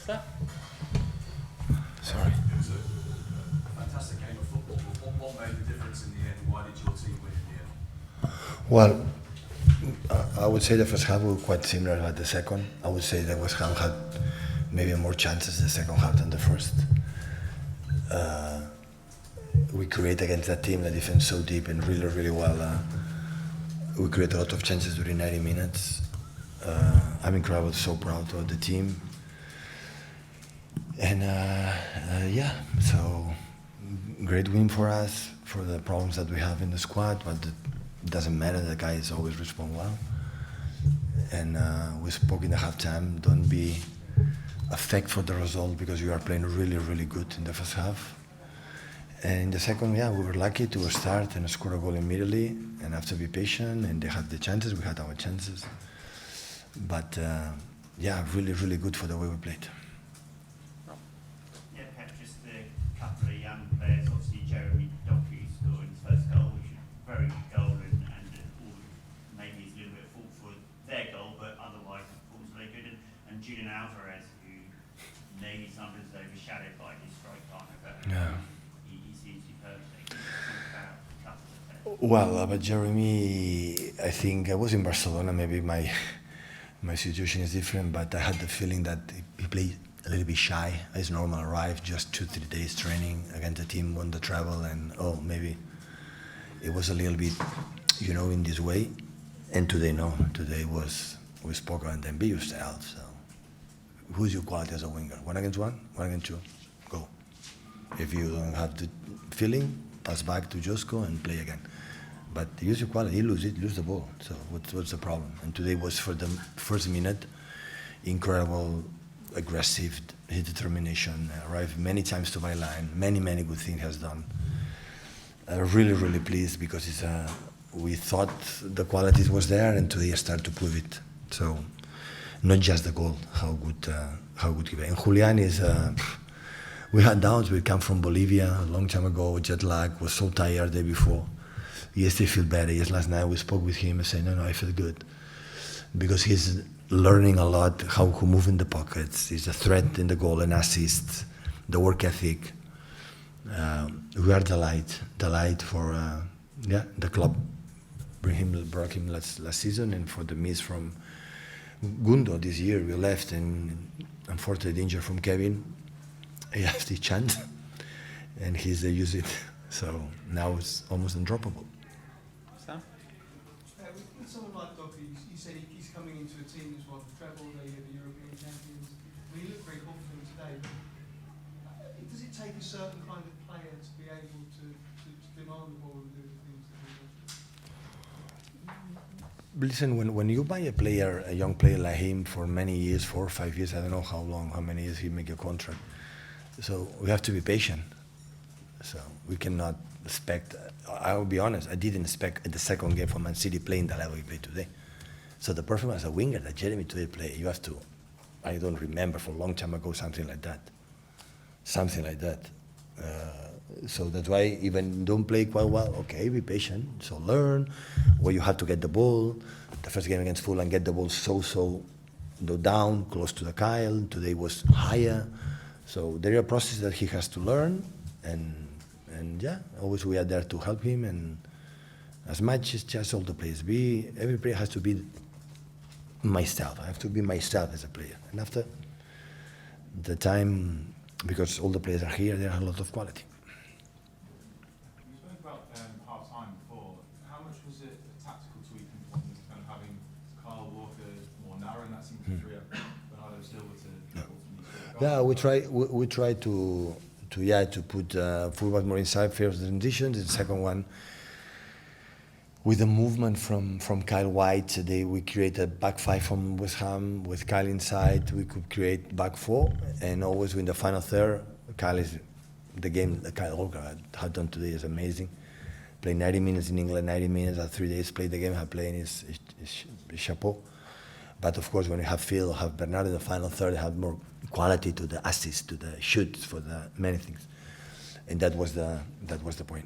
Sir? Sorry. It was a fantastic game of football. What made the difference in the end? Why did your team win in the end? Well, I would say the first half were quite similar at the second. I would say that West Ham had maybe more chances the second half than the first. We create against that team that defends so deep and really, really well. We create a lot of chances during 90 minutes. I'm incredibly so proud of the team. And yeah, so great win for us, for the problems that we have in the squad, but it doesn't matter, the guys always respond well. And we spoke in the halftime, don't be affected for the result because you are playing really, really good in the first half. And in the second, yeah, we were lucky to start and score a goal immediately and have to be patient, and they had the chances, we had our chances. But yeah, really, really good for the way we played. Yeah, Pep, just a couple of young players, obviously Jeremy Doku scored his first goal, which is a very good goal, and maybe he's a little bit fault for their goal, but otherwise the performance was very good. And Julian Alvarez, who maybe sometimes overshadowed by his strike partner, but Yeah. he seems to be perfect. Can you talk about a couple of players? Well, about Jeremy, I think I was in Barcelona, maybe my situation is different, but I had the feeling that he played a little bit shy. As normal, arrived just 2-3 days training against the team, won the travel, and maybe it was a little bit, in this way. And today, no. Today we spoke and then be yourself. So, who's your quality as a winger? 1 against 1, 1 against 2, go. If you don't have the feeling, pass back to Josko and play again. But use your quality, you lose the ball. So what's the problem? And today was for the first minute, incredible, aggressive, his determination, arrived many times to my line, many good things has done. Really, really pleased because we thought the qualities was there, and today I started to prove it. So not just the goal, how good he was. And Julian is, we had doubts. We come from Bolivia a long time ago, jet lag, was so tired the day before. Yes, they feel better. Yes, last night we spoke with him and said, no, I feel good. Because he's learning a lot how to move in the pockets. He's a threat in the goal and assist, the work ethic. We are delight for the club. Brought him last season, and for the miss from Gundo this year, we left, and unfortunately injured from Kevin. He has the chance, and he's used it. So now it's almost undroppable. Sam? With someone like Doku, you said he's coming into a team that's won the treble, they are the European champions. He looked very confident today. Does it take a certain kind of player to be able to demand the ball and do the things that he does? Listen, when you buy a young player like him for many years, 4 or 5 years, I don't know how many years he make a contract. So we have to be patient. So we cannot expect. I will be honest, I didn't expect the second game for Man City playing the level he played today. So the performance as a winger that Jeremy today played, you have to. I don't remember for a long time ago something like that. So that's why even don't play quite well. Okay, be patient. So learn where you have to get the ball. The first game against Fulham, get the ball so down, close to the Kyle. Today was higher. So there are a process that he has to learn, and yeah, always we are there to help him. And as much as just all the players, every player has to be myself. I have to be myself as a player. And after the time, because all the players are here, there are a lot of quality. You spoke about half-time before. How much was it a tactical tweak in kind of having Kyle Walker more narrow, and that seemed to free up Bernardo Silva to... Yeah, we try to put fullback more inside, first transitions. The second one, with the movement from Kyle White, today we created back 5 from West Ham with Kyle inside. We could create back 4, and always in the final third, Kyle is the game that Kyle Walker had done today is amazing. Played 90 minutes in England, 90 minutes at 3 days. Played the game, have played is chapeau. But of course, when you have Phil, have Bernardo in the final third, have more quality to the assists, to the shoots, for the many things, and that was the point.